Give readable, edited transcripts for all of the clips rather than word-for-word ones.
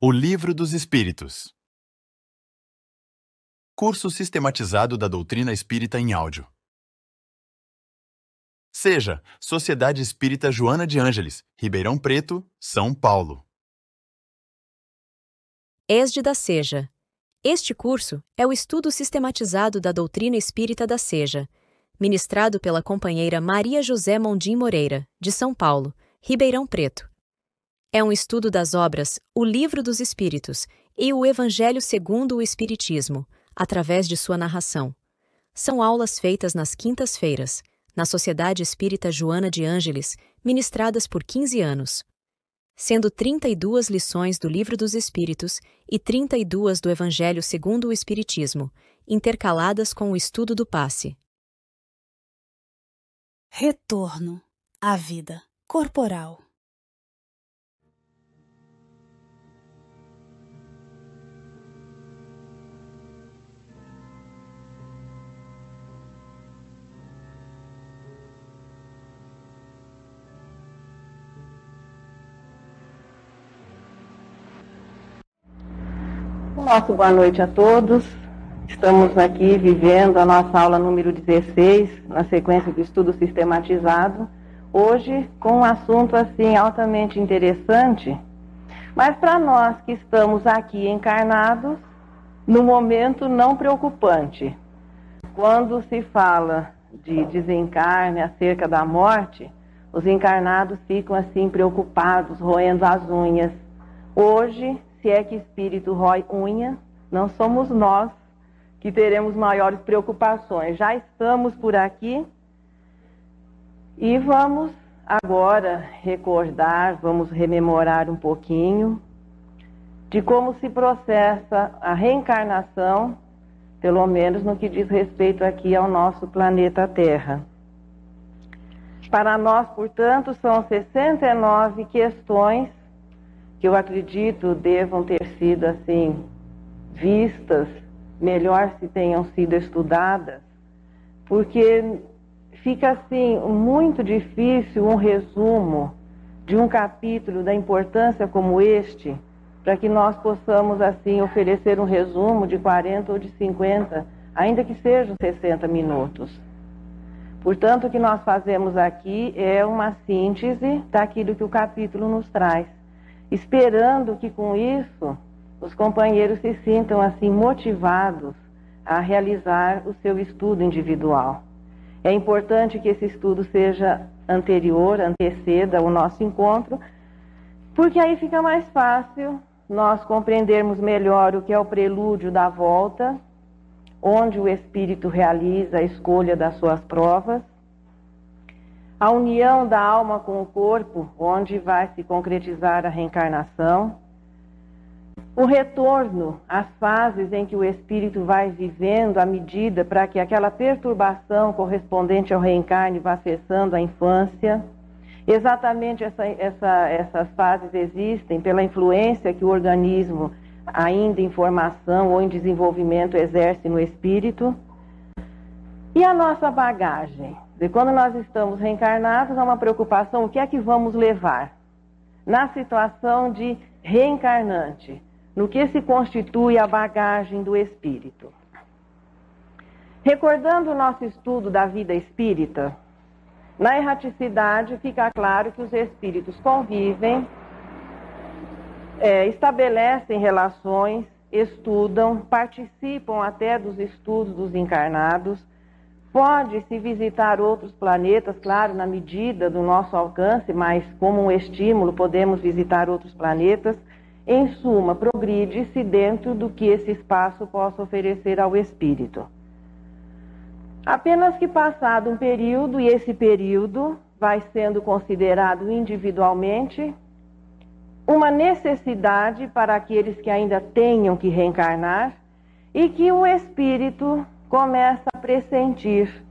O Livro dos Espíritos. Curso sistematizado da doutrina espírita em áudio. Seja Sociedade Espírita Joana de Ângeles, Ribeirão Preto, São Paulo. ESD da Seja. Este curso é o estudo sistematizado da doutrina espírita da Seja, ministrado pela companheira Maria José Mondim Moreira, de São Paulo, Ribeirão Preto. É um estudo das obras O Livro dos Espíritos e o Evangelho segundo o Espiritismo, através de sua narração. São aulas feitas nas quintas-feiras, na Sociedade Espírita Joana de Ângeles, ministradas por 15 anos, sendo 32 lições do Livro dos Espíritos e 32 do Evangelho segundo o Espiritismo, intercaladas com o estudo do passe. Retorno à vida corporal. Nosso boa noite a todos. Estamos aqui vivendo a nossa aula número 16, na sequência do estudo sistematizado, hoje com um assunto assim altamente interessante, mas para nós que estamos aqui encarnados, no momento não preocupante. Quando se fala de desencarne acerca da morte, os encarnados ficam assim preocupados, roendo as unhas. Hoje, se é que espírito rói unha, não somos nós que teremos maiores preocupações. Já estamos por aqui e vamos agora recordar, vamos rememorar um pouquinho de como se processa a reencarnação, pelo menos no que diz respeito aqui ao nosso planeta Terra. Para nós, portanto, são 69 questões que eu acredito devam ter sido assim vistas, melhor se tenham sido estudadas, porque fica assim muito difícil um resumo de um capítulo da importância como este, para que nós possamos assim oferecer um resumo de 40 ou de 50, ainda que sejam 60 minutos. Portanto, o que nós fazemos aqui é uma síntese daquilo que o capítulo nos traz, esperando que com isso os companheiros se sintam assim motivados a realizar o seu estudo individual. É importante que esse estudo seja anterior, anteceda ao nosso encontro, porque aí fica mais fácil nós compreendermos melhor o que é o prelúdio da volta, onde o espírito realiza a escolha das suas provas, a união da alma com o corpo, onde vai se concretizar a reencarnação, o retorno às fases em que o espírito vai vivendo à medida para que aquela perturbação correspondente ao reencarne vá cessando a infância. Exatamente essas fases existem pela influência que o organismo, ainda em formação ou em desenvolvimento, exerce no espírito. E a nossa bagagem? E quando nós estamos reencarnados, há uma preocupação: o que é que vamos levar na situação de reencarnante? No que se constitui a bagagem do espírito? Recordando o nosso estudo da vida espírita, na erraticidade fica claro que os espíritos convivem, estabelecem relações, estudam, participam até dos estudos dos encarnados. Pode-se visitar outros planetas, claro, na medida do nosso alcance, mas como um estímulo podemos visitar outros planetas. Em suma, progride-se dentro do que esse espaço possa oferecer ao espírito. Apenas que passado um período, e esse período vai sendo considerado individualmente uma necessidade para aqueles que ainda tenham que reencarnar, e que o espírito começa a pressentir.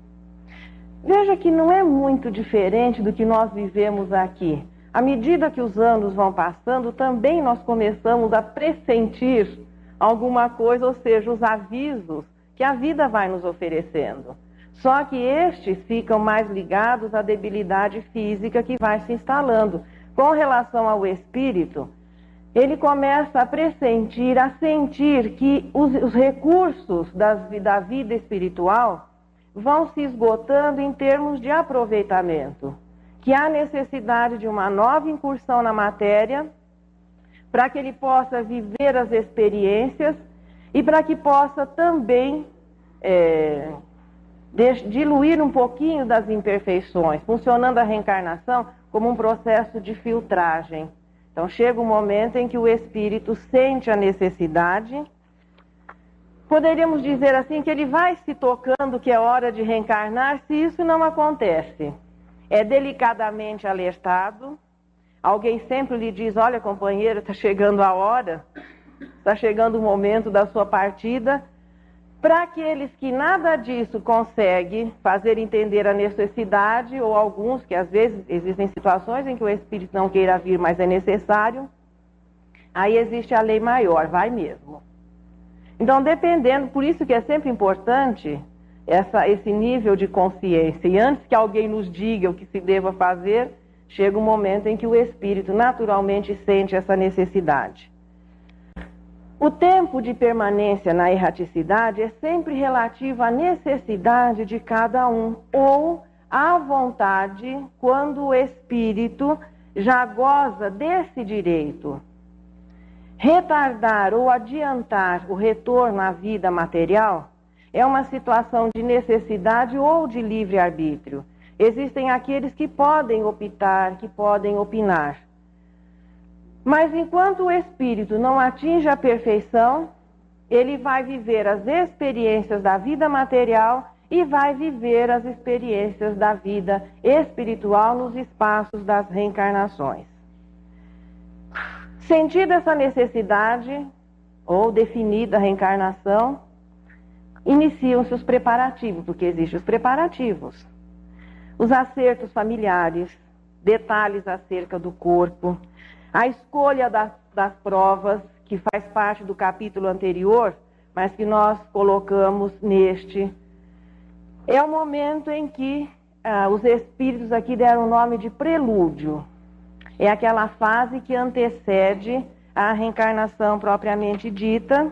Veja que não é muito diferente do que nós vivemos aqui. À medida que os anos vão passando, também nós começamos a pressentir alguma coisa, ou seja, os avisos que a vida vai nos oferecendo. Só que estes ficam mais ligados à debilidade física que vai se instalando. Com relação ao espírito, ele começa a pressentir, a sentir que os recursos da vida espiritual vão se esgotando em termos de aproveitamento, que há necessidade de uma nova incursão na matéria para que ele possa viver as experiências e para que possa também diluir um pouquinho das imperfeições, funcionando a reencarnação como um processo de filtragem. Então chega um momento em que o espírito sente a necessidade, poderíamos dizer assim, que ele vai se tocando que é hora de reencarnar, se isso não acontece. É delicadamente alertado, alguém sempre lhe diz, olha companheiro, está chegando a hora, está chegando o momento da sua partida. Para aqueles que nada disso consegue fazer entender a necessidade, ou alguns que às vezes existem situações em que o espírito não queira vir, mas é necessário, aí existe a lei maior, vai mesmo. Então, dependendo, por isso que é sempre importante esse nível de consciência. E antes que alguém nos diga o que se deva fazer, chega um momento em que o espírito naturalmente sente essa necessidade. O tempo de permanência na erraticidade é sempre relativo à necessidade de cada um, ou à vontade, quando o espírito já goza desse direito. Retardar ou adiantar o retorno à vida material é uma situação de necessidade ou de livre-arbítrio. Existem aqueles que podem optar, que podem opinar. Mas enquanto o espírito não atinge a perfeição, ele vai viver as experiências da vida material e vai viver as experiências da vida espiritual nos espaços das reencarnações. Sentida essa necessidade, ou definida a reencarnação, iniciam-se os preparativos, porque existem os preparativos. Os acertos familiares, detalhes acerca do corpo, a escolha das provas, que faz parte do capítulo anterior, mas que nós colocamos neste. É o momento em que os espíritos aqui deram o nome de prelúdio. É aquela fase que antecede a reencarnação propriamente dita.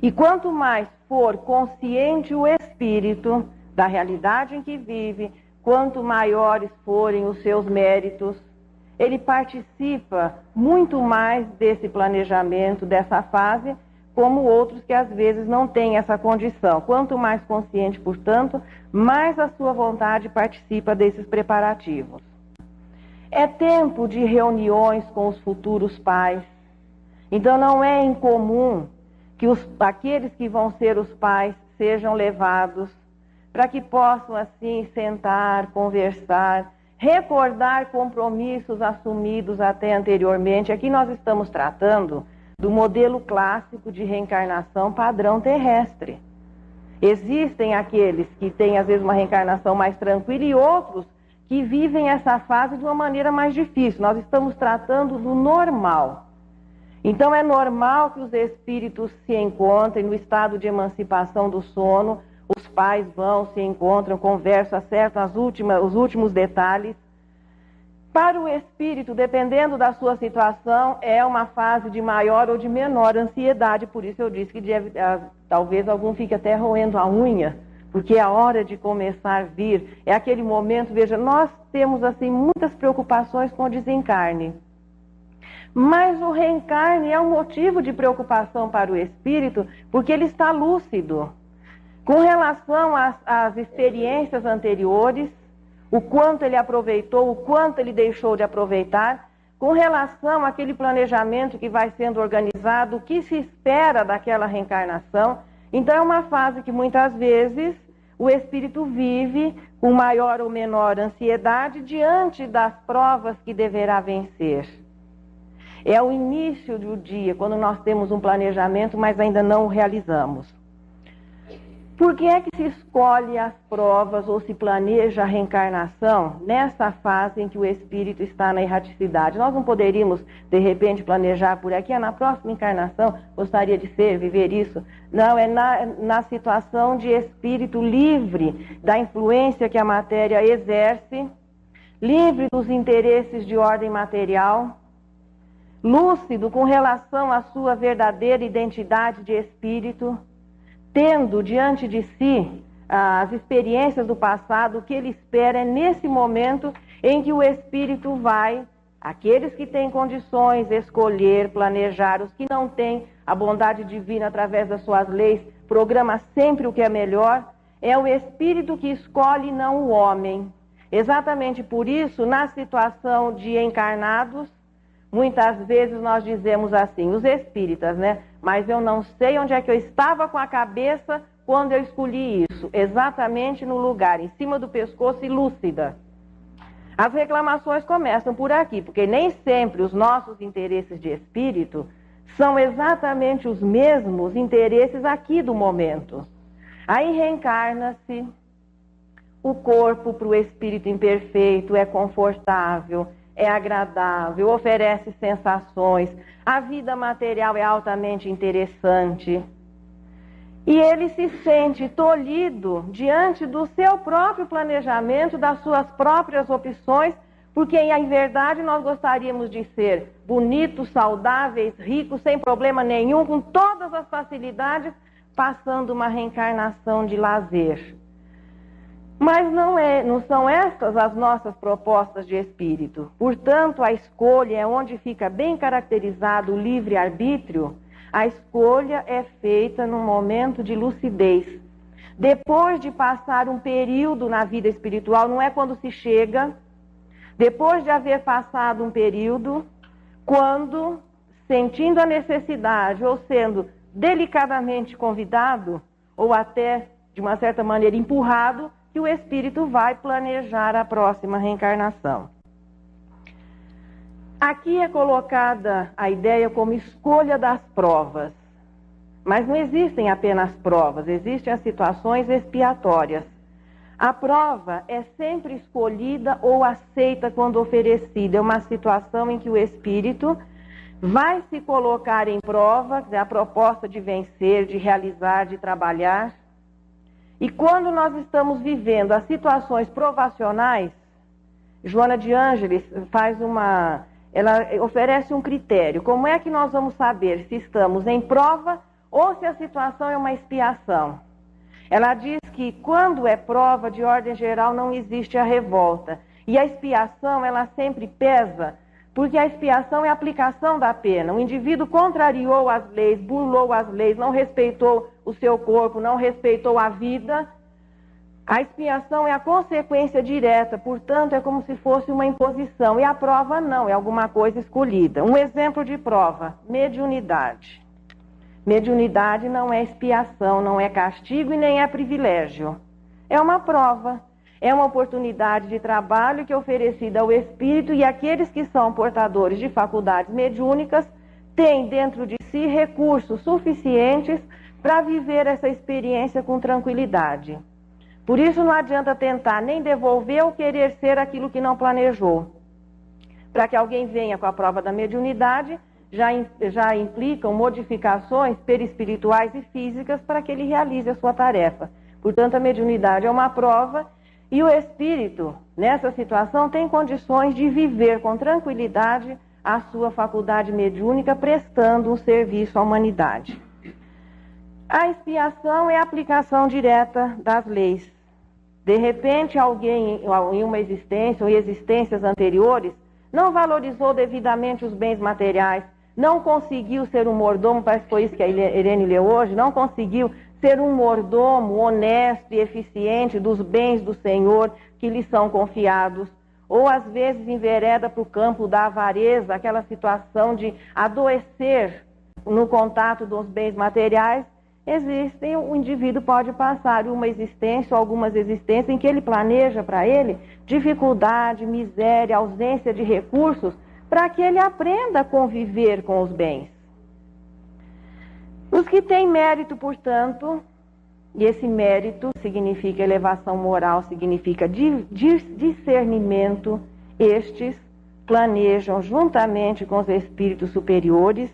E quanto mais for consciente o espírito da realidade em que vive, quanto maiores forem os seus méritos, ele participa muito mais desse planejamento, dessa fase, como outros que às vezes não têm essa condição. Quanto mais consciente, portanto, mais a sua vontade participa desses preparativos. É tempo de reuniões com os futuros pais. Então não é incomum que aqueles que vão ser os pais sejam levados para que possam assim sentar, conversar, recordar compromissos assumidos até anteriormente. Aqui nós estamos tratando do modelo clássico de reencarnação padrão terrestre. Existem aqueles que têm às vezes uma reencarnação mais tranquila e outros que vivem essa fase de uma maneira mais difícil. Nós estamos tratando do normal. Então é normal que os espíritos se encontrem no estado de emancipação do sono, os pais vão, se encontram, conversam, acertam os últimos detalhes. Para o espírito, dependendo da sua situação, é uma fase de maior ou de menor ansiedade. Por isso eu disse que talvez algum fique até roendo a unha, porque é a hora de começar a vir. É aquele momento, veja, nós temos assim muitas preocupações com o desencarne. Mas o reencarne é um motivo de preocupação para o espírito, porque ele está lúcido. Com relação às experiências anteriores, o quanto ele aproveitou, o quanto ele deixou de aproveitar, com relação àquele planejamento que vai sendo organizado, o que se espera daquela reencarnação. Então é uma fase que muitas vezes o espírito vive com maior ou menor ansiedade diante das provas que deverá vencer. É o início do dia, quando nós temos um planejamento, mas ainda não o realizamos. Por que é que se escolhe as provas ou se planeja a reencarnação nessa fase em que o espírito está na erraticidade? Nós não poderíamos, de repente, planejar por aqui, na próxima encarnação, gostaria de viver isso. Não, é na situação de espírito livre da influência que a matéria exerce, livre dos interesses de ordem material, lúcido com relação à sua verdadeira identidade de espírito, tendo diante de si as experiências do passado, o que ele espera é nesse momento em que o espírito vai, aqueles que têm condições, escolher, planejar, os que não têm, a bondade divina através das suas leis, programa sempre o que é melhor, é o espírito que escolhe, não o homem. Exatamente por isso, na situação de encarnados, muitas vezes nós dizemos assim, os espíritas, né? Mas eu não sei onde é que eu estava com a cabeça quando eu escolhi isso. Exatamente no lugar, em cima do pescoço e lúcida. As reclamações começam por aqui, porque nem sempre os nossos interesses de espírito são exatamente os mesmos interesses aqui do momento. Aí reencarna-se, o corpo para o espírito imperfeito é confortável, é agradável, oferece sensações, a vida material é altamente interessante. E ele se sente tolhido diante do seu próprio planejamento, das suas próprias opções, porque em verdade nós gostaríamos de ser bonitos, saudáveis, ricos, sem problema nenhum, com todas as facilidades, passando uma reencarnação de lazer. Mas não são estas as nossas propostas de espírito. Portanto, a escolha é onde fica bem caracterizado o livre-arbítrio. A escolha é feita num momento de lucidez. Depois de passar um período na vida espiritual, não é quando se chega, depois de haver passado um período, quando, sentindo a necessidade ou sendo delicadamente convidado, ou até, de uma certa maneira, empurrado, que o espírito vai planejar a próxima reencarnação. Aqui é colocada a ideia como escolha das provas. Mas não existem apenas provas, existem as situações expiatórias. A prova é sempre escolhida ou aceita quando oferecida. É uma situação em que o espírito vai se colocar em prova, a proposta de vencer, de realizar, de trabalhar. E quando nós estamos vivendo as situações provacionais, Joana de Ângeles ela oferece um critério. Como é que nós vamos saber se estamos em prova ou se a situação é uma expiação? Ela diz que quando é prova, de ordem geral, não existe a revolta. E a expiação, ela sempre pesa, porque a expiação é a aplicação da pena. O indivíduo contrariou as leis, burlou as leis, não respeitou o seu corpo, não respeitou a vida. A expiação é a consequência direta, portanto, é como se fosse uma imposição. E a prova não, é alguma coisa escolhida. Um exemplo de prova, mediunidade. Mediunidade não é expiação, não é castigo e nem é privilégio. É uma prova, é uma oportunidade de trabalho que é oferecida ao espírito, e aqueles que são portadores de faculdades mediúnicas têm dentro de si recursos suficientes para viver essa experiência com tranquilidade. Por isso não adianta tentar nem devolver ou querer ser aquilo que não planejou. Para que alguém venha com a prova da mediunidade, já implicam modificações perispirituais e físicas para que ele realize a sua tarefa. Portanto, a mediunidade é uma prova e o espírito, nessa situação, tem condições de viver com tranquilidade a sua faculdade mediúnica, prestando um serviço à humanidade. A expiação é a aplicação direta das leis. De repente, alguém em uma existência ou em existências anteriores não valorizou devidamente os bens materiais, não conseguiu ser um mordomo, parece que foi isso que a Irene leu hoje, não conseguiu ser um mordomo honesto e eficiente dos bens do Senhor que lhe são confiados, ou às vezes envereda para o campo da avareza, aquela situação de adoecer no contato dos bens materiais. O indivíduo pode passar uma existência ou algumas existências em que ele planeja para ele dificuldade, miséria, ausência de recursos, para que ele aprenda a conviver com os bens. Os que têm mérito, portanto, e esse mérito significa elevação moral, significa discernimento, estes planejam juntamente com os espíritos superiores.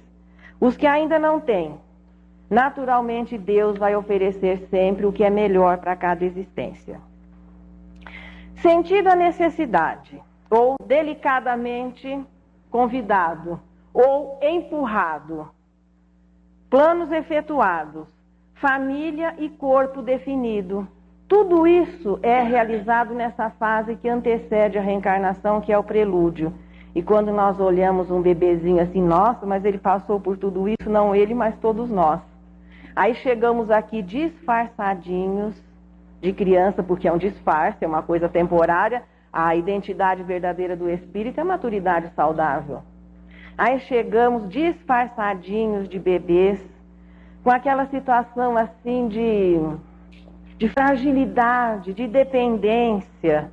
Os que ainda não têm, naturalmente Deus vai oferecer sempre o que é melhor para cada existência. Sentida a necessidade, ou delicadamente convidado, ou empurrado. Planos efetuados, família e corpo definido. Tudo isso é realizado nessa fase que antecede a reencarnação, que é o prelúdio. E quando nós olhamos um bebezinho assim, nossa, mas ele passou por tudo isso, não ele, mas todos nós. Aí chegamos aqui disfarçadinhos de criança, porque é um disfarce, é uma coisa temporária. A identidade verdadeira do espírito é a maturidade saudável. Aí chegamos disfarçadinhos de bebês, com aquela situação assim de fragilidade, de dependência.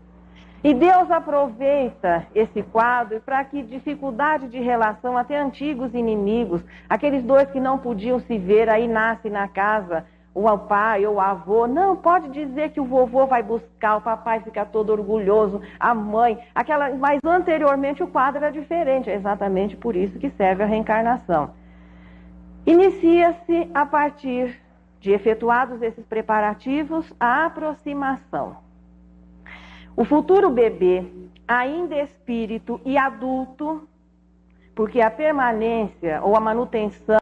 E Deus aproveita esse quadro para que dificuldade de relação, até antigos inimigos, aqueles dois que não podiam se ver, aí nasce na casa o pai ou o avô, não, pode dizer que o vovô vai buscar, o papai fica todo orgulhoso, a mãe, mas anteriormente o quadro era diferente, é exatamente por isso que serve a reencarnação. Inicia-se, a partir de efetuados esses preparativos, a aproximação. O futuro bebê, ainda espírito e adulto, porque a permanência ou a manutenção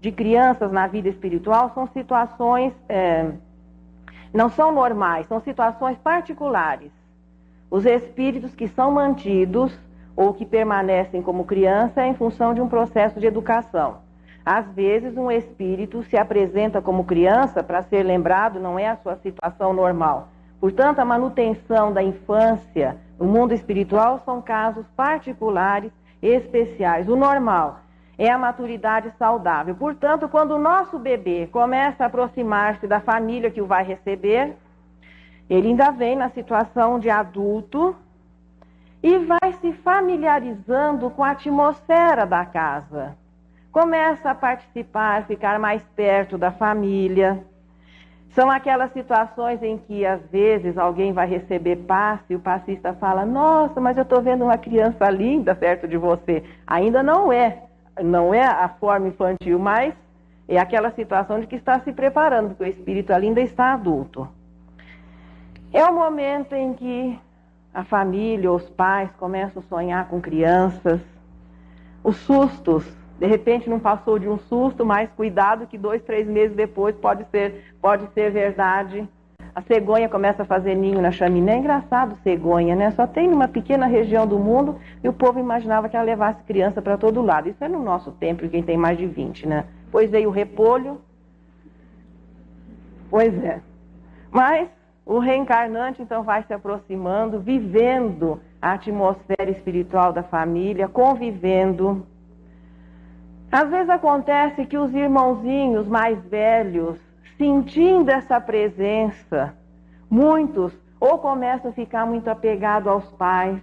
de crianças na vida espiritual são situações, não são normais, são situações particulares. Os espíritos que são mantidos ou que permanecem como criança é em função de um processo de educação. Às vezes um espírito se apresenta como criança para ser lembrado, não é a sua situação normal. Portanto, a manutenção da infância no mundo espiritual são casos particulares e especiais. O normal é a maturidade saudável. Portanto, quando o nosso bebê começa a aproximar-se da família que o vai receber, ele ainda vem na situação de adulto e vai se familiarizando com a atmosfera da casa. Começa a participar, ficar mais perto da família. São aquelas situações em que, às vezes, alguém vai receber passe e o passista fala, nossa, mas eu estou vendo uma criança linda perto de você. Ainda não é a forma infantil, mas é aquela situação de que está se preparando, porque o espírito ali ainda está adulto. É o momento em que a família, os pais começam a sonhar com crianças. Os sustos, de repente não passou de um susto, mas cuidado que 2, 3 meses depois pode ser verdade. A cegonha começa a fazer ninho na chaminé. É engraçado cegonha, né? Só tem numa pequena região do mundo e o povo imaginava que ela levasse criança para todo lado. Isso é no nosso tempo, quem tem mais de 20, né? Depois veio o repolho. Pois é. Mas o reencarnante então vai se aproximando, vivendo a atmosfera espiritual da família, convivendo. Às vezes acontece que os irmãozinhos mais velhos, sentindo essa presença, muitos ou começam a ficar muito apegados aos pais,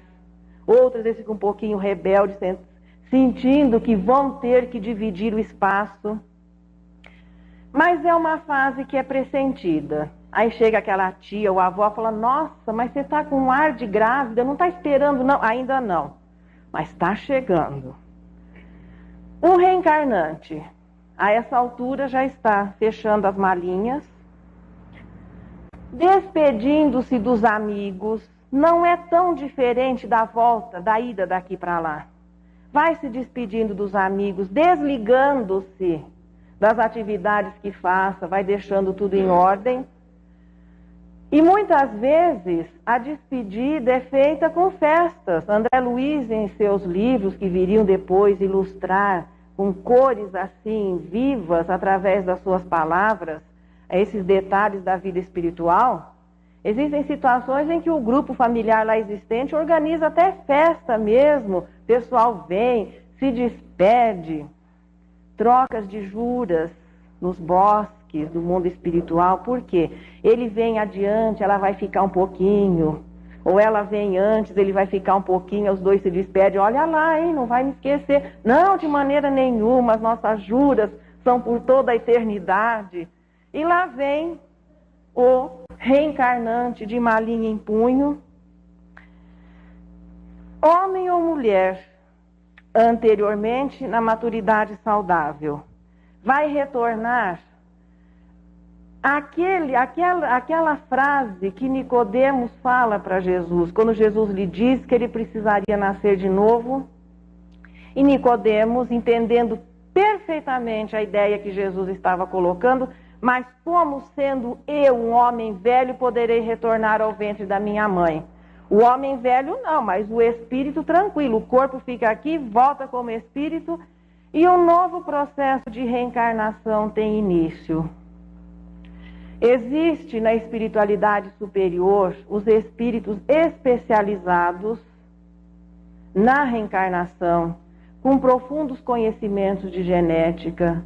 outras vezes ficam um pouquinho rebeldes, sentindo que vão ter que dividir o espaço. Mas é uma fase que é pressentida. Aí chega aquela tia ou a avó e fala, nossa, mas você está com um ar de grávida, não está esperando não? Ainda não, mas está chegando. Um reencarnante, a essa altura já está fechando as malinhas, despedindo-se dos amigos, não é tão diferente da volta, da ida daqui para lá. Vai se despedindo dos amigos, desligando-se das atividades que faça, vai deixando tudo em ordem. E muitas vezes a despedida é feita com festas. André Luiz, em seus livros que viriam depois ilustrar com cores assim vivas através das suas palavras, esses detalhes da vida espiritual, existem situações em que o grupo familiar lá existente organiza até festa mesmo, o pessoal vem, se despede, trocas de juras nos bosques do mundo espiritual. Por quê? Ele vem adiante, ela vai ficar um pouquinho, ou ela vem antes, ele vai ficar um pouquinho, os dois se despedem, olha lá, hein, não vai me esquecer. Não, de maneira nenhuma, as nossas juras são por toda a eternidade. E lá vem o reencarnante de malinha em punho, homem ou mulher, anteriormente na maturidade saudável, vai retornar aquela frase que Nicodemos fala para Jesus, quando Jesus lhe diz que ele precisaria nascer de novo. E Nicodemos, entendendo perfeitamente a ideia que Jesus estava colocando, mas como sendo eu um homem velho, poderei retornar ao ventre da minha mãe? O homem velho não, mas o espírito tranquilo, o corpo fica aqui, volta como espírito, e um novo processo de reencarnação tem início. Existe na espiritualidade superior os espíritos especializados na reencarnação, com profundos conhecimentos de genética,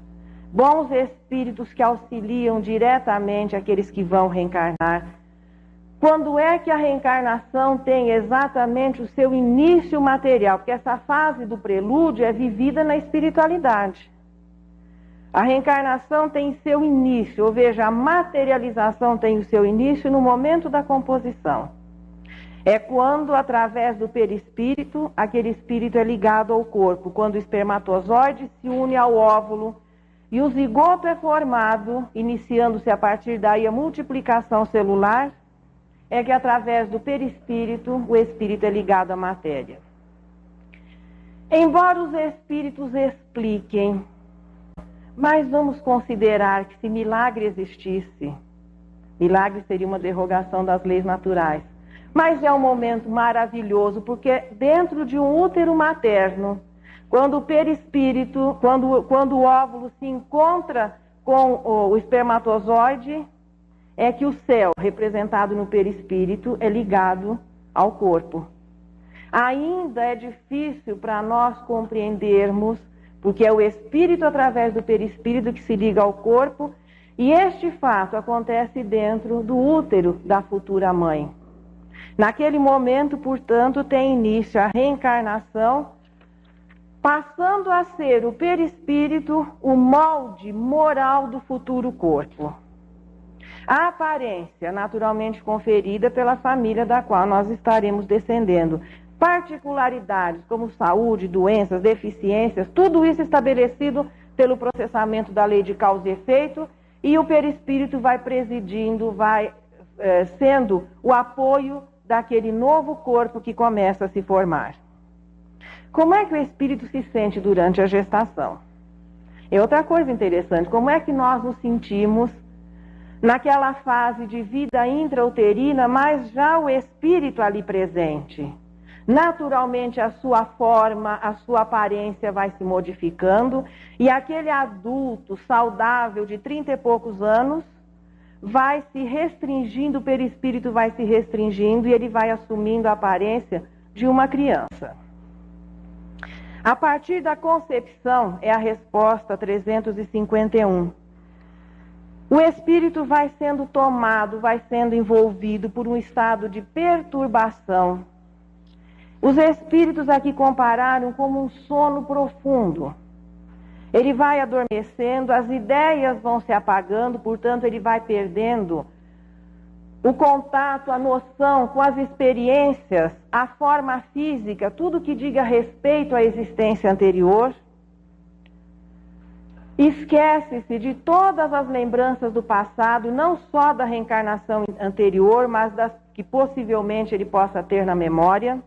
bons espíritos que auxiliam diretamente aqueles que vão reencarnar. Quando é que a reencarnação tem exatamente o seu início material? Porque essa fase do prelúdio é vivida na espiritualidade. A reencarnação tem seu início, ou veja, a materialização tem o seu início no momento da composição. É quando, através do perispírito, aquele espírito é ligado ao corpo, quando o espermatozoide se une ao óvulo e o zigoto é formado, iniciando-se a partir daí a multiplicação celular, é que através do perispírito o espírito é ligado à matéria. Embora os espíritos expliquem, mas vamos considerar que se milagre existisse, milagre seria uma derrogação das leis naturais. Mas é um momento maravilhoso, porque dentro de um útero materno, quando o perispírito, quando o óvulo se encontra com o espermatozoide, é que o céu, representado no perispírito, é ligado ao corpo. Ainda é difícil para nós compreendermos, porque é o espírito através do perispírito que se liga ao corpo, e este fato acontece dentro do útero da futura mãe. Naquele momento, portanto, tem início a reencarnação, passando a ser o perispírito o molde moral do futuro corpo. A aparência naturalmente conferida pela família da qual nós estaremos descendendo. Particularidades como saúde, doenças, deficiências, tudo isso estabelecido pelo processamento da lei de causa e efeito, e o perispírito vai presidindo, vai sendo o apoio daquele novo corpo que começa a se formar. Como é que o espírito se sente durante a gestação? É outra coisa interessante, como é que nós nos sentimos naquela fase de vida intrauterina, mas já o espírito ali presente. Naturalmente a sua forma, a sua aparência vai se modificando, e aquele adulto saudável de 30 e poucos anos vai se restringindo, o perispírito vai se restringindo e ele vai assumindo a aparência de uma criança. A partir da concepção é a resposta 351. O espírito vai sendo tomado, vai sendo envolvido por um estado de perturbação. Os espíritos aqui compararam como um sono profundo. Ele vai adormecendo, as ideias vão se apagando, portanto ele vai perdendo o contato, a noção com as experiências, a forma física, tudo que diga respeito à existência anterior. Esquece-se de todas as lembranças do passado, não só da reencarnação anterior, mas das que possivelmente ele possa ter na memória.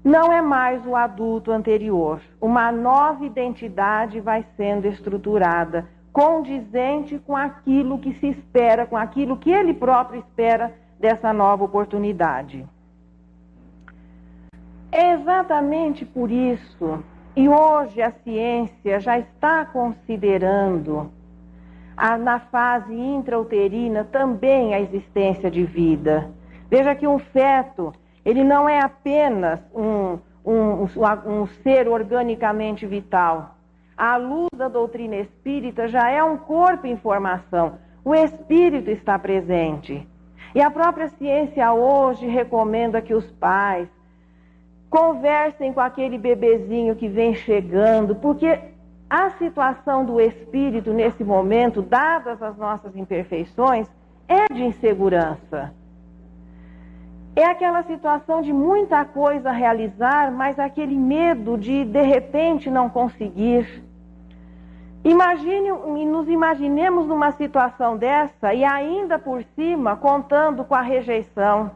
Não é mais o adulto anterior. Uma nova identidade vai sendo estruturada, condizente com aquilo que se espera, com aquilo que ele próprio espera dessa nova oportunidade. É exatamente por isso, e hoje a ciência já está considerando na fase intrauterina também a existência de vida. Veja que um feto, ele não é apenas um ser organicamente vital. À luz da doutrina espírita, já é um corpo em formação. O espírito está presente. E a própria ciência hoje recomenda que os pais conversem com aquele bebezinho que vem chegando, porque a situação do espírito nesse momento, dadas as nossas imperfeições, é de insegurança. É aquela situação de muita coisa a realizar, mas aquele medo de repente não conseguir. Nos imaginemos numa situação dessa e ainda por cima contando com a rejeição.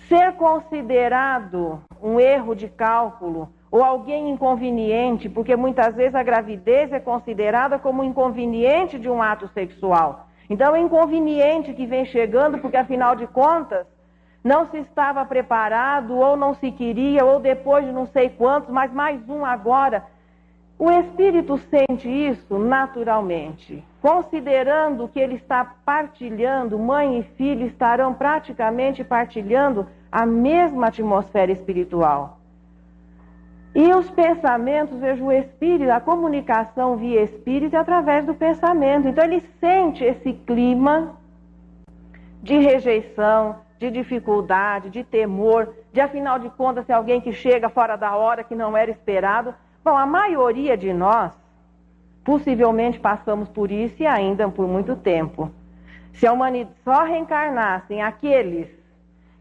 Ser considerado um erro de cálculo ou alguém inconveniente, porque muitas vezes a gravidez é considerada como inconveniente de um ato sexual. Então, é inconveniente que vem chegando, porque afinal de contas, não se estava preparado, ou não se queria, ou depois de não sei quantos, mas mais um agora. O espírito sente isso naturalmente, considerando que ele está partilhando, mãe e filho estarão praticamente partilhando a mesma atmosfera espiritual. E os pensamentos, vejo o espírito, a comunicação via espírito é através do pensamento. Então ele sente esse clima de rejeição, de dificuldade, de temor, de afinal de contas ser alguém que chega fora da hora, que não era esperado. Bom, a maioria de nós possivelmente passamos por isso e ainda por muito tempo. Se a humanidade só reencarnassem aqueles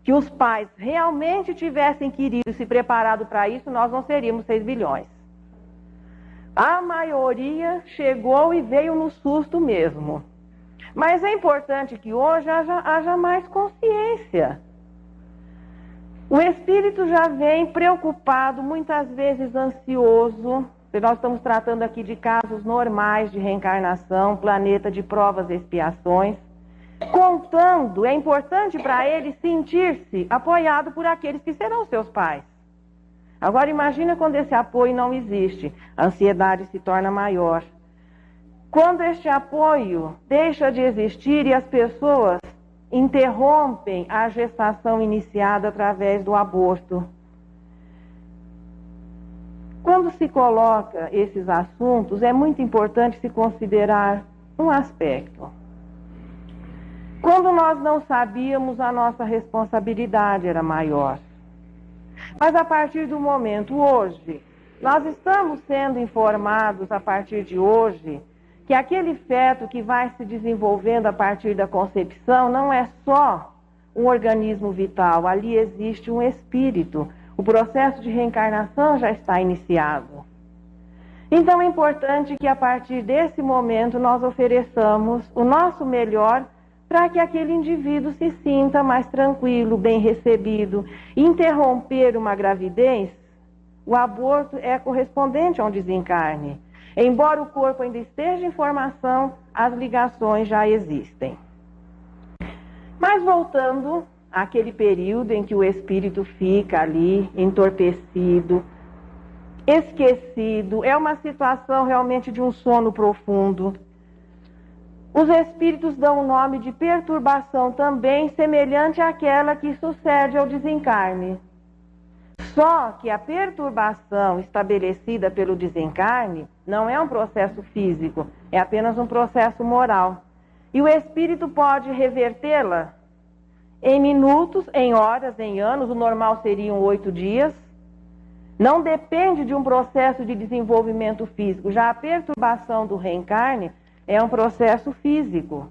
que os pais realmente tivessem querido e se preparado para isso, nós não seríamos 6 bilhões. A maioria chegou e veio no susto mesmo. Mas é importante que hoje haja mais consciência. O espírito já vem preocupado, muitas vezes ansioso. Nós estamos tratando aqui de casos normais de reencarnação, planeta de provas e expiações. Contando, é importante para ele sentir-se apoiado por aqueles que serão seus pais. Agora imagina quando esse apoio não existe, a ansiedade se torna maior. Quando este apoio deixa de existir e as pessoas interrompem a gestação iniciada através do aborto. Quando se coloca esses assuntos, é muito importante se considerar um aspecto. Quando nós não sabíamos, a nossa responsabilidade era maior. Mas a partir do momento hoje, nós estamos sendo informados a partir de hoje que aquele feto que vai se desenvolvendo a partir da concepção não é só um organismo vital, ali existe um espírito. O processo de reencarnação já está iniciado. Então é importante que a partir desse momento nós ofereçamos o nosso melhor para que aquele indivíduo se sinta mais tranquilo, bem recebido. Interromper uma gravidez, o aborto é correspondente a um desencarne. Embora o corpo ainda esteja em formação, as ligações já existem. Mas voltando àquele período em que o espírito fica ali, entorpecido, esquecido, é uma situação realmente de um sono profundo. Os espíritos dão o nome de perturbação também, semelhante àquela que sucede ao desencarne. Só que a perturbação estabelecida pelo desencarne não é um processo físico, é apenas um processo moral. E o espírito pode revertê-la em minutos, em horas, em anos, o normal seriam 8 dias. Não depende de um processo de desenvolvimento físico. Já a perturbação do reencarne é um processo físico.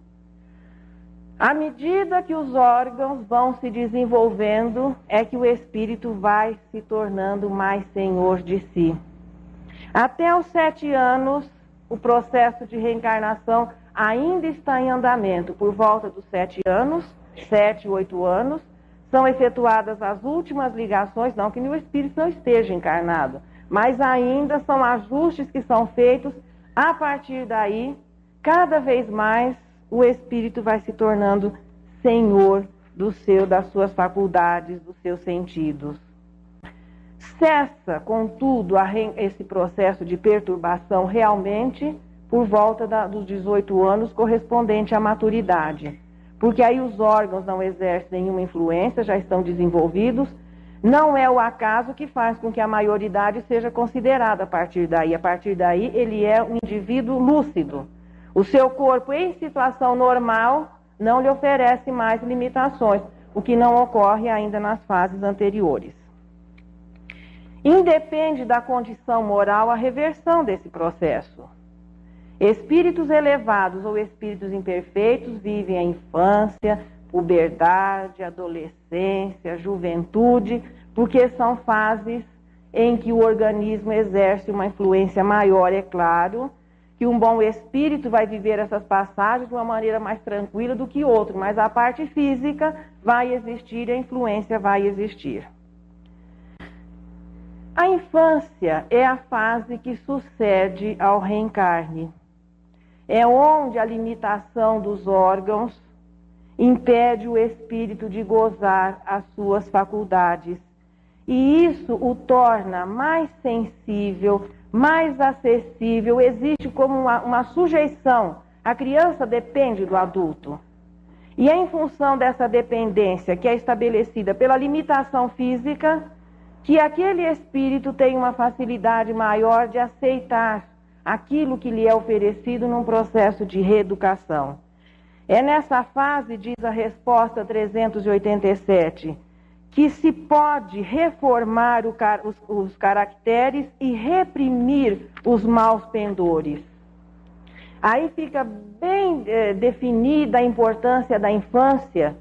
À medida que os órgãos vão se desenvolvendo, é que o espírito vai se tornando mais senhor de si. Até os 7 anos, o processo de reencarnação ainda está em andamento. Por volta dos 7 anos, 7, 8 anos, são efetuadas as últimas ligações, não que o espírito não esteja encarnado, mas ainda são ajustes que são feitos. A partir daí, cada vez mais, o espírito vai se tornando senhor das suas faculdades, dos seus sentidos. Cessa, contudo, esse processo de perturbação realmente por volta dos 18 anos, correspondente à maturidade. Porque aí os órgãos não exercem nenhuma influência, já estão desenvolvidos. Não é o acaso que faz com que a maioridade seja considerada a partir daí. A partir daí, ele é um indivíduo lúcido. O seu corpo, em situação normal, não lhe oferece mais limitações, o que não ocorre ainda nas fases anteriores. Independe da condição moral a reversão desse processo. Espíritos elevados ou espíritos imperfeitos vivem a infância, puberdade, adolescência, juventude, porque são fases em que o organismo exerce uma influência maior, é claro, que um bom espírito vai viver essas passagens de uma maneira mais tranquila do que outro, mas a parte física vai existir e a influência vai existir. A infância é a fase que sucede ao reencarne. É onde a limitação dos órgãos impede o espírito de gozar as suas faculdades. E isso o torna mais sensível, mais acessível, existe como uma sujeição. A criança depende do adulto. E é em função dessa dependência que é estabelecida pela limitação física que aquele espírito tem uma facilidade maior de aceitar aquilo que lhe é oferecido num processo de reeducação. É nessa fase, diz a resposta 387, que se pode reformar os caracteres e reprimir os maus pendores. Aí fica bem definida a importância da infância,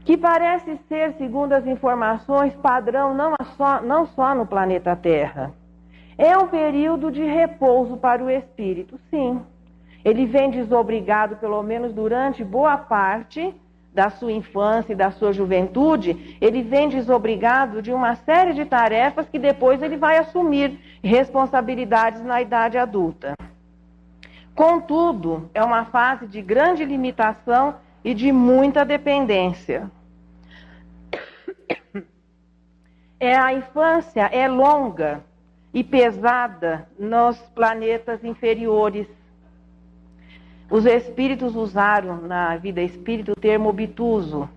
que parece ser, segundo as informações, padrão não só no planeta Terra. É um período de repouso para o espírito, sim. Ele vem desobrigado, pelo menos durante boa parte da sua infância e da sua juventude, ele vem desobrigado de uma série de tarefas que depois ele vai assumir responsabilidades na idade adulta. Contudo, é uma fase de grande limitação e de muita dependência. A infância é longa e pesada nos planetas inferiores. Os espíritos usaram na vida espírita o termo obtuso,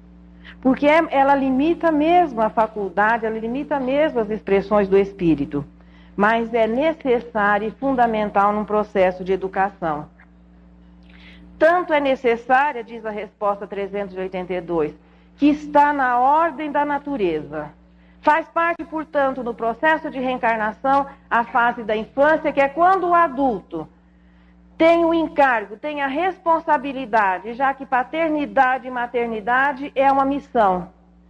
porque ela limita mesmo a faculdade, ela limita mesmo as expressões do espírito, mas é necessário e fundamental num processo de educação. Tanto é necessária, diz a resposta 382, que está na ordem da natureza. Faz parte, portanto, no processo de reencarnação, a fase da infância, que é quando o adulto tem o encargo, tem a responsabilidade, já que paternidade e maternidade é uma missão,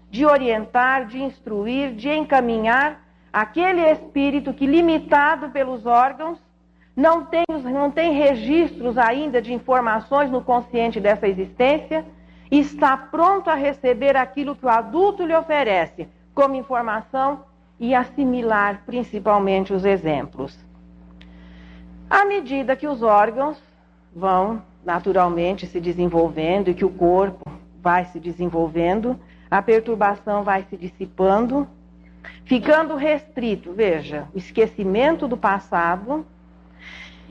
de orientar, de instruir, de encaminhar aquele espírito que, limitado pelos órgãos, não tem registros ainda de informações no consciente dessa existência, está pronto a receber aquilo que o adulto lhe oferece como informação e assimilar principalmente os exemplos. À medida que os órgãos vão naturalmente se desenvolvendo e que o corpo vai se desenvolvendo, a perturbação vai se dissipando, ficando restrito, veja, o esquecimento do passado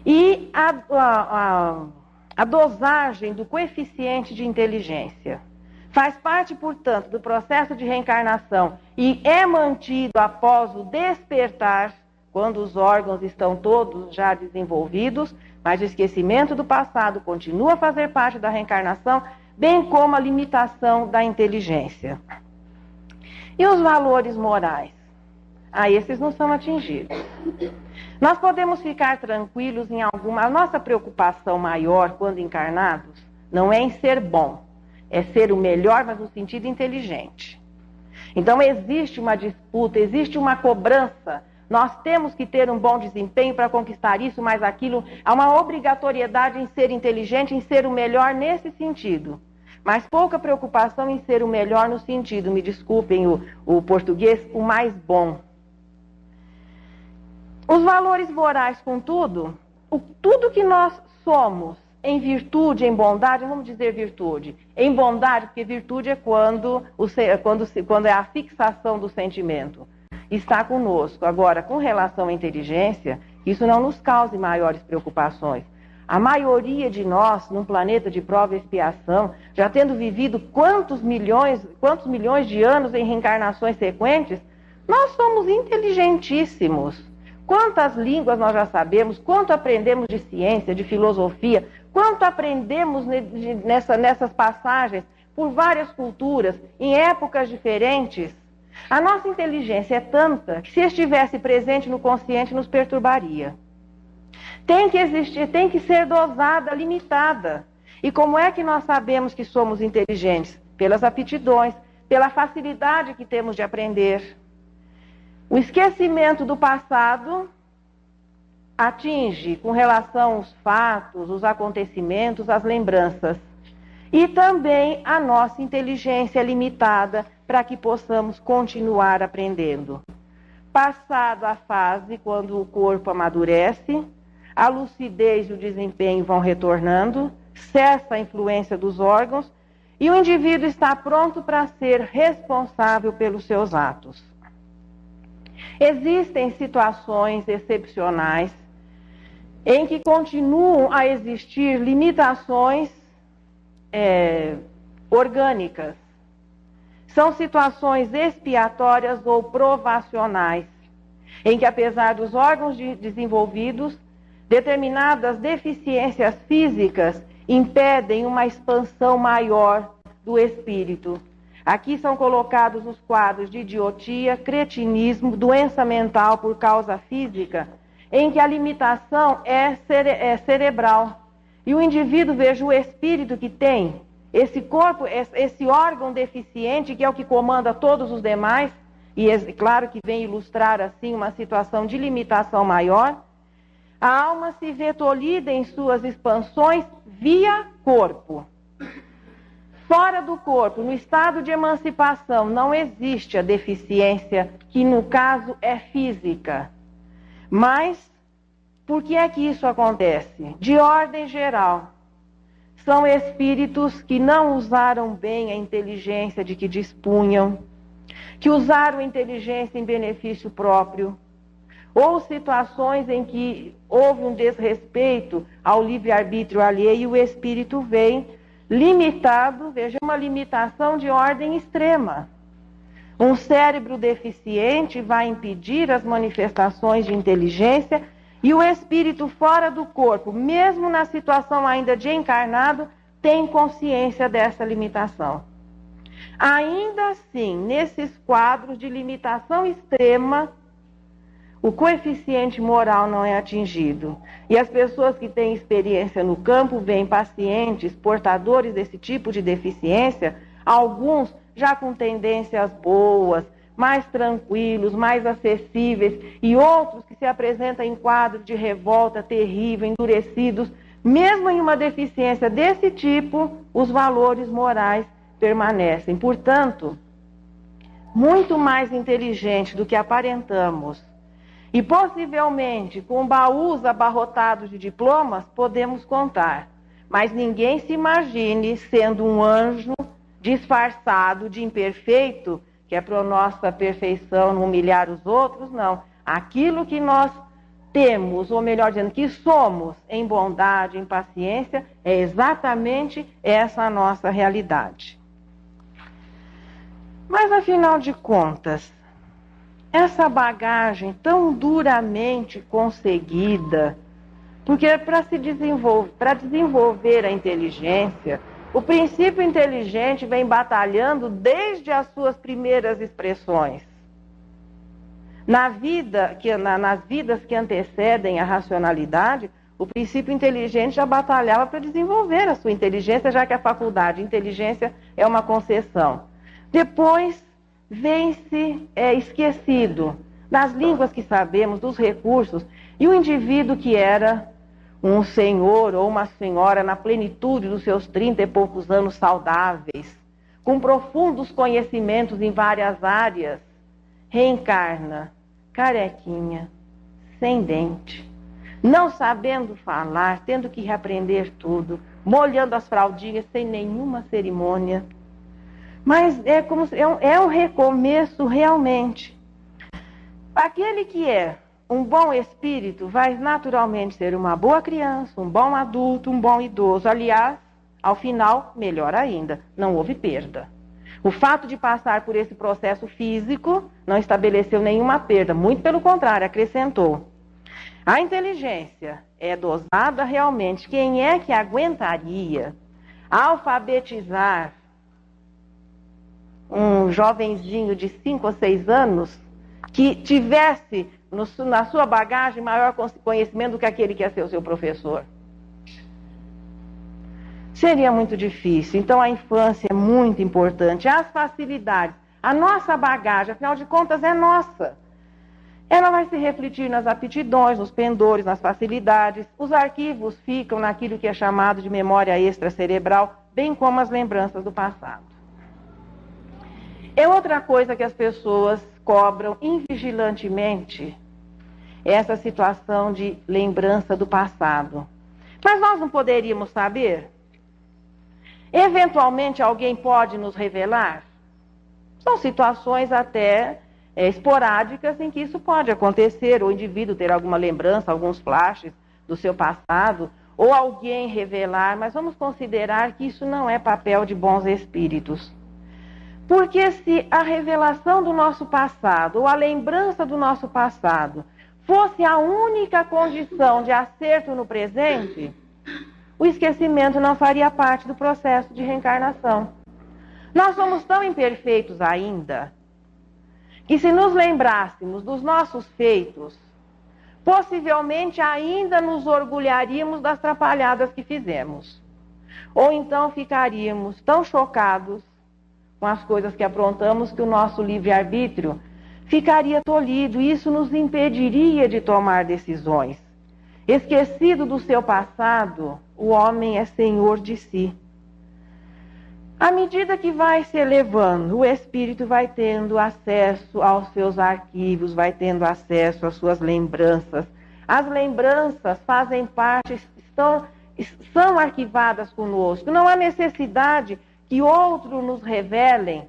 e a dosagem do coeficiente de inteligência. Faz parte, portanto, do processo de reencarnação e é mantido após o despertar, quando os órgãos estão todos já desenvolvidos, mas o esquecimento do passado continua a fazer parte da reencarnação, bem como a limitação da inteligência. E os valores morais? Esses não são atingidos. Nós podemos ficar tranquilos em alguma... A nossa preocupação maior, quando encarnados, não é em ser bom, é ser o melhor, mas no sentido inteligente. Então existe uma disputa, existe uma cobrança. Nós temos que ter um bom desempenho para conquistar isso, mas aquilo. Há uma obrigatoriedade em ser inteligente, em ser o melhor nesse sentido. Mas pouca preocupação em ser o melhor no sentido, me desculpem o português, o mais bom. Os valores morais, contudo, tudo que nós somos em virtude, em bondade, vamos dizer virtude. Em bondade, porque virtude é quando é a fixação do sentimento. Está conosco. Agora, com relação à inteligência, isso não nos cause maiores preocupações. A maioria de nós, num planeta de prova e expiação, já tendo vivido quantos milhões de anos em reencarnações sequentes, nós somos inteligentíssimos. Quantas línguas nós já sabemos, quanto aprendemos de ciência, de filosofia, quanto aprendemos nessas passagens por várias culturas, em épocas diferentes. A nossa inteligência é tanta que, se estivesse presente no consciente, nos perturbaria. Tem que existir, tem que ser dosada, limitada. E como é que nós sabemos que somos inteligentes? Pelas aptidões, pela facilidade que temos de aprender. O esquecimento do passado atinge com relação aos fatos, os acontecimentos, as lembranças. E também a nossa inteligência limitada para que possamos continuar aprendendo. Passado a fase, quando o corpo amadurece, a lucidez e o desempenho vão retornando, cessa a influência dos órgãos e o indivíduo está pronto para ser responsável pelos seus atos. Existem situações excepcionais em que continuam a existir limitações orgânicas. São situações expiatórias ou provacionais, em que, apesar dos órgãos desenvolvidos, determinadas deficiências físicas impedem uma expansão maior do espírito. Aqui são colocados os quadros de idiotia, cretinismo, doença mental por causa física, em que a limitação é cerebral. E o indivíduo veja o espírito que tem, esse corpo, esse órgão deficiente, que é o que comanda todos os demais, e é claro que vem ilustrar assim uma situação de limitação maior, a alma se vê tolhida em suas expansões via corpo. Fora do corpo, no estado de emancipação, não existe a deficiência, que no caso é física. Mas, por que é que isso acontece? De ordem geral, são espíritos que não usaram bem a inteligência de que dispunham, que usaram a inteligência em benefício próprio, ou situações em que houve um desrespeito ao livre-arbítrio alheio e o espírito vem limitado, veja, uma limitação de ordem extrema. Um cérebro deficiente vai impedir as manifestações de inteligência e o espírito fora do corpo, mesmo na situação ainda de encarnado, tem consciência dessa limitação. Ainda assim, nesses quadros de limitação extrema, o coeficiente moral não é atingido. E as pessoas que têm experiência no campo veem pacientes portadores desse tipo de deficiência, alguns já com tendências boas, mais tranquilos, mais acessíveis, e outros que se apresentam em quadros de revolta terrível, endurecidos. Mesmo em uma deficiência desse tipo, os valores morais permanecem. Portanto, muito mais inteligente do que aparentamos, e possivelmente com baús abarrotados de diplomas, podemos contar. Mas ninguém se imagine sendo um anjo disfarçado de imperfeito, que é para nossa perfeição não humilhar os outros, não. Aquilo que nós temos, ou melhor dizendo, que somos em bondade, em paciência, é exatamente essa a nossa realidade. Mas, afinal de contas, essa bagagem tão duramente conseguida, porque para desenvolver a inteligência, o princípio inteligente vem batalhando desde as suas primeiras expressões. Nas vidas que antecedem a racionalidade, o princípio inteligente já batalhava para desenvolver a sua inteligência, já que a faculdade de inteligência é uma concessão. Depois vem-se esquecido das línguas que sabemos, dos recursos, e o indivíduo que era um senhor ou uma senhora na plenitude dos seus 30 e poucos anos saudáveis, com profundos conhecimentos em várias áreas, reencarna carequinha, sem dente, não sabendo falar, tendo que reaprender tudo, molhando as fraldinhas sem nenhuma cerimônia. Mas é um recomeço realmente. Aquele que é um bom espírito vai naturalmente ser uma boa criança, um bom adulto, um bom idoso. Aliás, ao final, melhor ainda, não houve perda. O fato de passar por esse processo físico não estabeleceu nenhuma perda, muito pelo contrário, acrescentou. A inteligência é dosada realmente. Quem é que aguentaria alfabetizar um jovenzinho de 5 ou 6 anos que tivesse na sua bagagem maior conhecimento do que aquele que ia ser o seu professor? Seria muito difícil. Então a infância é muito importante. As facilidades, a nossa bagagem, afinal de contas, é nossa. Ela vai se refletir nas aptidões, nos pendores, nas facilidades. Os arquivos ficam naquilo que é chamado de memória extracerebral, bem como as lembranças do passado. É outra coisa que as pessoas cobram invigilantemente essa situação de lembrança do passado. Mas nós não poderíamos saber? Eventualmente alguém pode nos revelar? São situações até esporádicas em que isso pode acontecer, ou o indivíduo ter alguma lembrança, alguns flashes do seu passado, ou alguém revelar, mas vamos considerar que isso não é papel de bons espíritos. Porque se a revelação do nosso passado, ou a lembrança do nosso passado, fosse a única condição de acerto no presente, o esquecimento não faria parte do processo de reencarnação. Nós somos tão imperfeitos ainda, que se nos lembrássemos dos nossos feitos, possivelmente ainda nos orgulharíamos das trapalhadas que fizemos. Ou então ficaríamos tão chocados com as coisas que aprontamos que o nosso livre-arbítrio ficaria tolhido. E isso nos impediria de tomar decisões. Esquecido do seu passado, o homem é senhor de si. À medida que vai se elevando, o espírito vai tendo acesso aos seus arquivos, vai tendo acesso às suas lembranças. As lembranças fazem parte, são arquivadas conosco. Não há necessidade que outros nos revelem.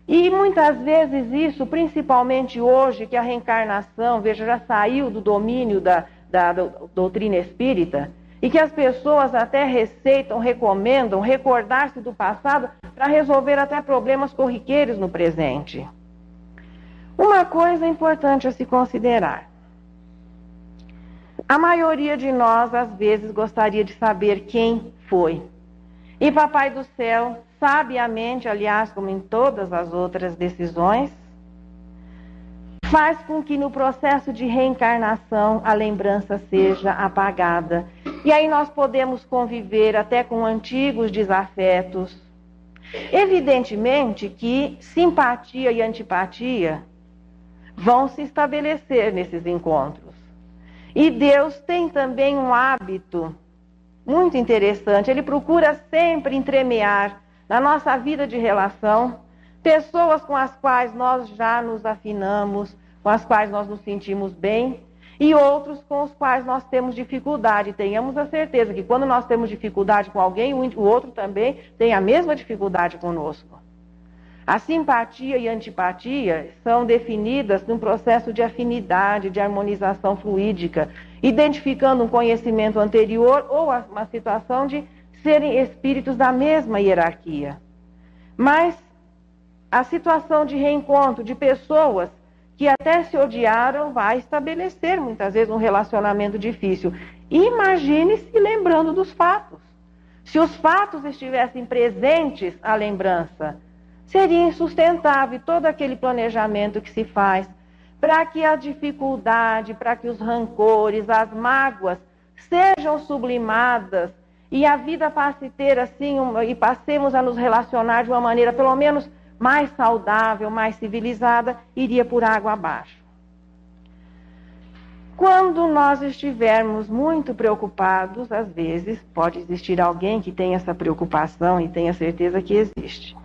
E muitas vezes isso, principalmente hoje, que a reencarnação, veja, já saiu do domínio da doutrina espírita, e que as pessoas até receitam, recomendam recordar-se do passado para resolver até problemas corriqueiros no presente. Uma coisa importante a se considerar. A maioria de nós, às vezes, gostaria de saber quem foi. E Papai do Céu, sabiamente, aliás, como em todas as outras decisões, faz com que no processo de reencarnação a lembrança seja apagada. E aí nós podemos conviver até com antigos desafetos. Evidentemente que simpatia e antipatia vão se estabelecer nesses encontros. E Deus tem também um hábito muito interessante. Ele procura sempre entremear na nossa vida de relação pessoas com as quais nós já nos afinamos, com as quais nós nos sentimos bem, e outros com os quais nós temos dificuldade. Tenhamos a certeza que quando nós temos dificuldade com alguém, o outro também tem a mesma dificuldade conosco. A simpatia e a antipatia são definidas num processo de afinidade, de harmonização fluídica, identificando um conhecimento anterior ou uma situação de serem espíritos da mesma hierarquia. Mas a situação de reencontro de pessoas que até se odiaram vai estabelecer muitas vezes um relacionamento difícil. Imagine-se lembrando dos fatos. Se os fatos estivessem presentes à lembrança, seria insustentável todo aquele planejamento que se faz para que a dificuldade, para que os rancores, as mágoas sejam sublimadas e a vida passe a ter assim, e passemos a nos relacionar de uma maneira pelo menos mais saudável, mais civilizada, iria por água abaixo. Quando nós estivermos muito preocupados, às vezes pode existir alguém que tenha essa preocupação e tenha certeza que existe,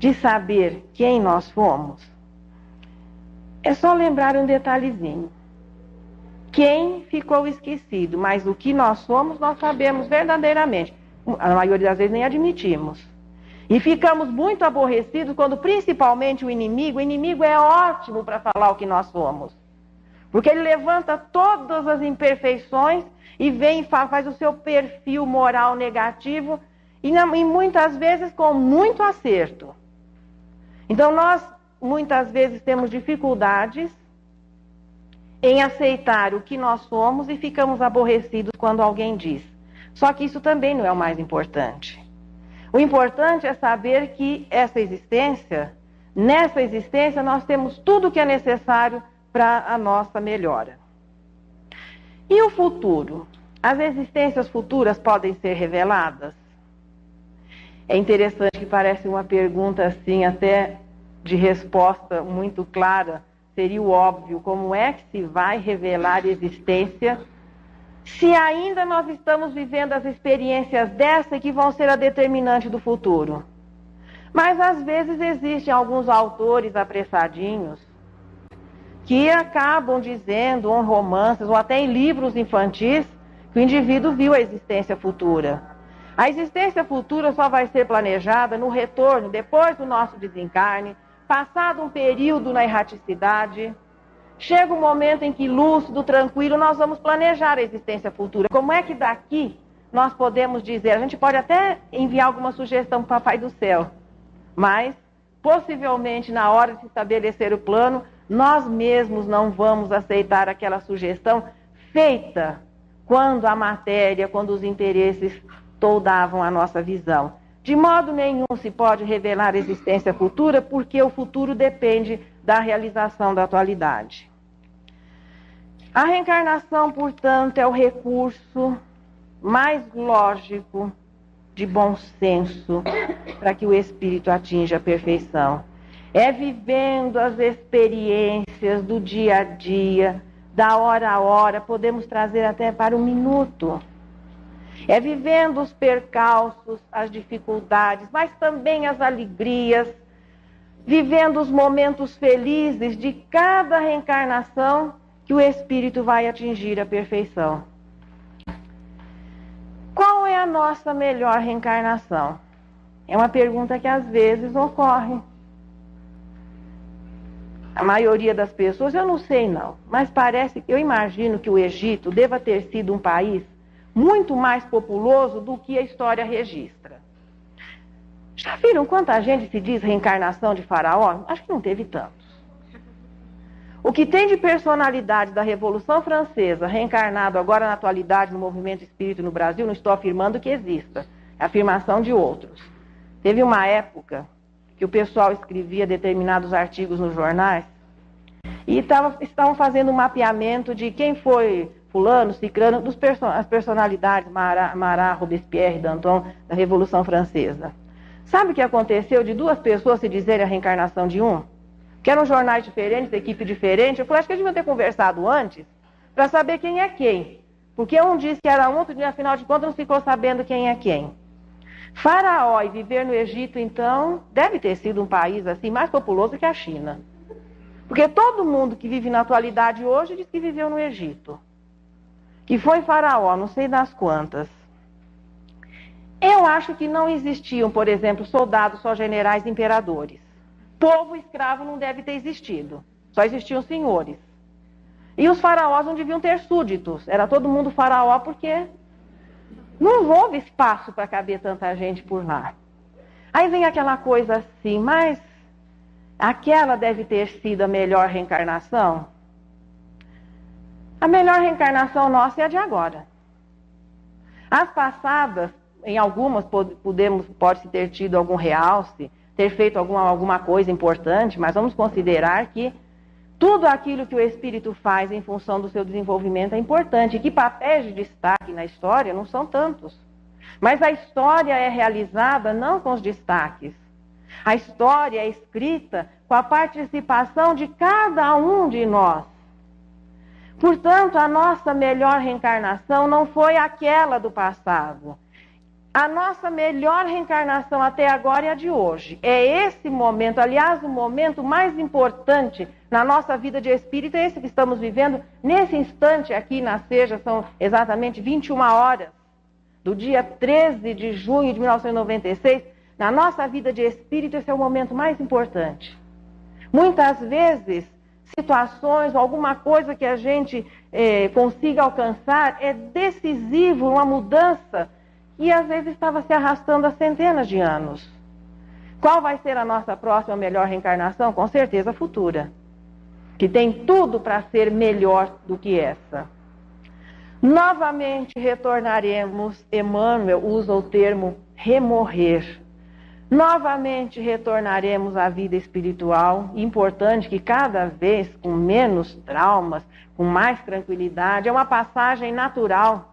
de saber quem nós fomos. É só lembrar um detalhezinho. Quem ficou esquecido, mas o que nós somos, nós sabemos verdadeiramente. A maioria das vezes nem admitimos. E ficamos muito aborrecidos quando, principalmente, o inimigo é ótimo para falar o que nós somos. Porque ele levanta todas as imperfeições e vem e faz o seu perfil moral negativo e muitas vezes com muito acerto. Então nós, muitas vezes, temos dificuldades em aceitar o que nós somos e ficamos aborrecidos quando alguém diz. Só que isso também não é o mais importante. O importante é saber que nessa existência, nós temos tudo o que é necessário para a nossa melhora. E o futuro? As existências futuras podem ser reveladas? É interessante que parece uma pergunta assim, até de resposta muito clara, seria o óbvio, como é que se vai revelar a existência se ainda nós estamos vivendo as experiências dessa que vão ser a determinante do futuro? Mas às vezes existem alguns autores apressadinhos que acabam dizendo, ou em romances, ou até em livros infantis, que o indivíduo viu a existência futura. A existência futura só vai ser planejada no retorno, depois do nosso desencarne, passado um período na erraticidade. Chega um momento em que, lúcido, tranquilo, nós vamos planejar a existência futura. Como é que daqui nós podemos dizer? A gente pode até enviar alguma sugestão para o Papai do Céu, mas, possivelmente, na hora de se estabelecer o plano, nós mesmos não vamos aceitar aquela sugestão feita quando a matéria, quando os interesses toldavam a nossa visão. De modo nenhum se pode revelar a existência futura, porque o futuro depende da realização da atualidade. A reencarnação, portanto, é o recurso mais lógico, de bom senso, para que o espírito atinja a perfeição. É vivendo as experiências do dia a dia, da hora a hora, podemos trazer até para o minuto. É vivendo os percalços, as dificuldades, mas também as alegrias, vivendo os momentos felizes de cada reencarnação que o espírito vai atingir a perfeição. Qual é a nossa melhor reencarnação? É uma pergunta que às vezes ocorre. A maioria das pessoas, eu não sei não, mas eu imagino que o Egito deva ter sido um país muito mais populoso do que a história registra. Já viram quanta gente se diz reencarnação de Faraó? Acho que não teve tantos. O que tem de personalidade da Revolução Francesa, reencarnado agora na atualidade no movimento espírita no Brasil, não estou afirmando que exista, é a afirmação de outros. Teve uma época que o pessoal escrevia determinados artigos nos jornais e estavam fazendo um mapeamento de quem foi fulano, cicrano, as personalidades, Marat, Robespierre, Danton, da Revolução Francesa. Sabe o que aconteceu de duas pessoas se dizerem a reencarnação de um? Que eram jornais diferentes, equipe diferente. Eu falei, acho que eles deviam ter conversado antes para saber quem é quem. Porque um disse que era um, outro dia, afinal de contas, não ficou sabendo quem é quem. Faraó e viver no Egito, então, deve ter sido um país assim mais populoso que a China. Porque todo mundo que vive na atualidade hoje diz que viveu no Egito. Que foi Faraó, não sei das quantas. Eu acho que não existiam, por exemplo, soldados, só generais, imperadores. Povo escravo não deve ter existido. Só existiam senhores. E os faraós não deviam ter súditos. Era todo mundo faraó porque não houve espaço para caber tanta gente por lá. Aí vem aquela coisa assim, mas aquela deve ter sido a melhor reencarnação? A melhor reencarnação nossa é a de agora. As passadas, em algumas pode-se ter tido algum realce, ter feito alguma coisa importante, mas vamos considerar que tudo aquilo que o espírito faz em função do seu desenvolvimento é importante, e que papéis de destaque na história não são tantos. Mas a história é realizada não com os destaques. A história é escrita com a participação de cada um de nós. Portanto, a nossa melhor reencarnação não foi aquela do passado. A nossa melhor reencarnação até agora é a de hoje. É esse momento, aliás, o momento mais importante na nossa vida de espírito é esse que estamos vivendo nesse instante aqui na Seja. São exatamente 21 horas do dia 13 de junho de 1996. Na nossa vida de espírito, esse é o momento mais importante. Muitas vezes, situações, alguma coisa que a gente consiga alcançar é decisivo, uma mudança que às vezes estava se arrastando há centenas de anos. Qual vai ser a nossa próxima melhor reencarnação? Com certeza futura, que tem tudo para ser melhor do que essa. Novamente retornaremos, Emmanuel usa o termo remorrer. Novamente retornaremos à vida espiritual. Importante que cada vez com menos traumas, com mais tranquilidade. É uma passagem natural.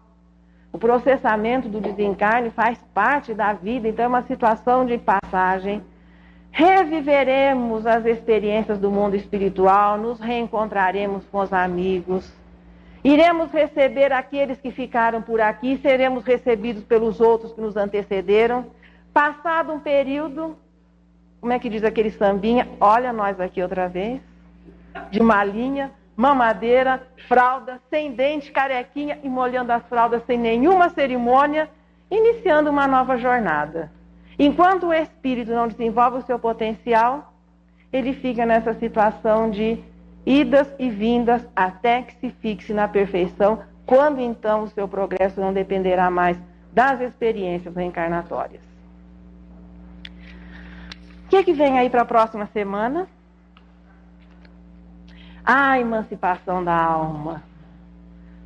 O processamento do desencarne faz parte da vida, então é uma situação de passagem. Reviveremos as experiências do mundo espiritual, nos reencontraremos com os amigos, iremos receber aqueles que ficaram por aqui, seremos recebidos pelos outros que nos antecederam. Passado um período, como é que diz aquele sambinha? Olha nós aqui outra vez, de malinha, mamadeira, fralda, sem dente, carequinha e molhando as fraldas sem nenhuma cerimônia, iniciando uma nova jornada. Enquanto o espírito não desenvolve o seu potencial, ele fica nessa situação de idas e vindas até que se fixe na perfeição, quando então o seu progresso não dependerá mais das experiências reencarnatórias. O que vem aí para a próxima semana? A emancipação da alma.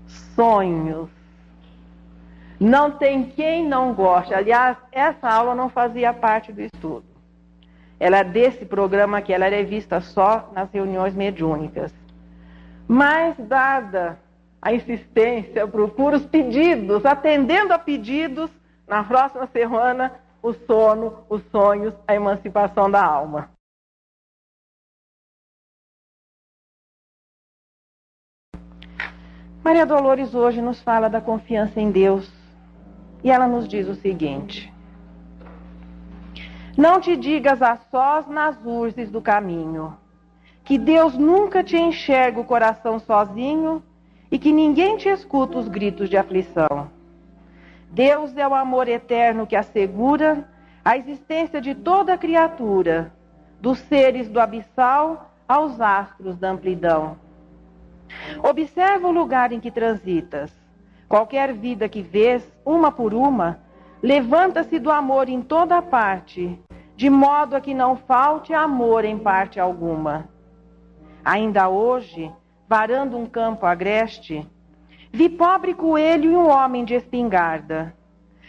Sonhos. Não tem quem não goste. Aliás, essa aula não fazia parte do estudo. Ela é desse programa aqui, ela era vista só nas reuniões mediúnicas. Mas, dada a insistência, procura os pedidos, atendendo a pedidos, na próxima semana, o sono, os sonhos, a emancipação da alma. Maria Dolores hoje nos fala da confiança em Deus. E ela nos diz o seguinte: não te digas a sós nas urzes do caminho, que Deus nunca te enxerga o coração sozinho e que ninguém te escuta os gritos de aflição. Deus é o amor eterno que assegura a existência de toda criatura, dos seres do abissal aos astros da amplidão. Observa o lugar em que transitas. Qualquer vida que vês, uma por uma, levanta-se do amor em toda parte, de modo a que não falte amor em parte alguma. Ainda hoje, varando um campo agreste, vi pobre coelho e um homem de espingarda.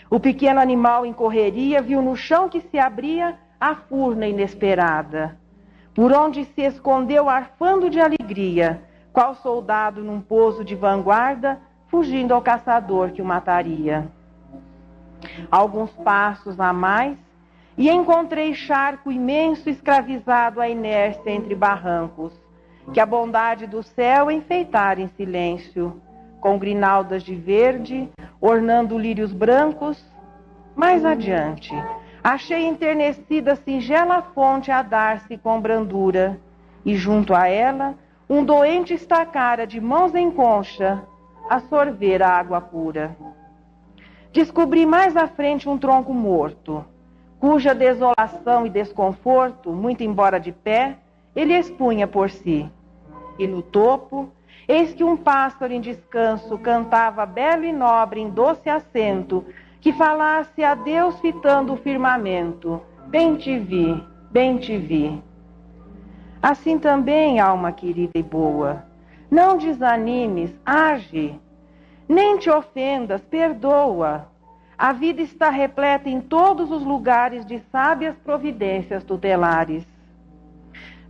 O pequeno animal em correria viu no chão que se abria a furna inesperada, por onde se escondeu arfando de alegria, qual soldado num pouso de vanguarda, fugindo ao caçador que o mataria. Alguns passos a mais, e encontrei charco imenso escravizado à inércia entre barrancos, que a bondade do céu enfeitara em silêncio, com grinaldas de verde, ornando lírios brancos. Mais adiante, achei enternecida singela fonte a dar-se com brandura, e junto a ela, um doente estacara de mãos em concha, a sorver a água pura. Descobri mais à frente um tronco morto, cuja desolação e desconforto, muito embora de pé, ele expunha por si. E no topo, eis que um pássaro em descanso cantava belo e nobre em doce acento, que falasse a Deus fitando o firmamento. Bem te vi, bem te vi. Assim também, alma querida e boa, não desanimes, age, nem te ofendas, perdoa. A vida está repleta em todos os lugares de sábias providências tutelares.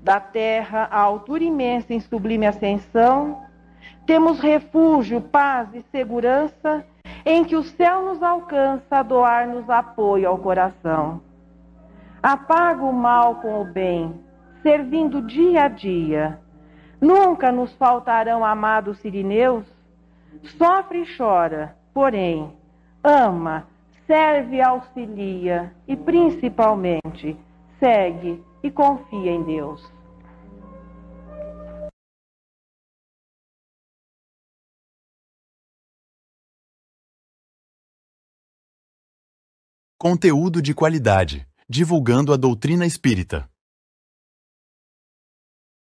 Da terra à altura imensa em sublime ascensão, temos refúgio, paz e segurança, em que o céu nos alcança a doar-nos apoio ao coração. Apaga o mal com o bem, servindo dia a dia. Nunca nos faltarão amados sirineus. Sofre e chora, porém, ama, serve e auxilia, e principalmente, segue e confia em Deus. Conteúdo de qualidade, divulgando a doutrina espírita.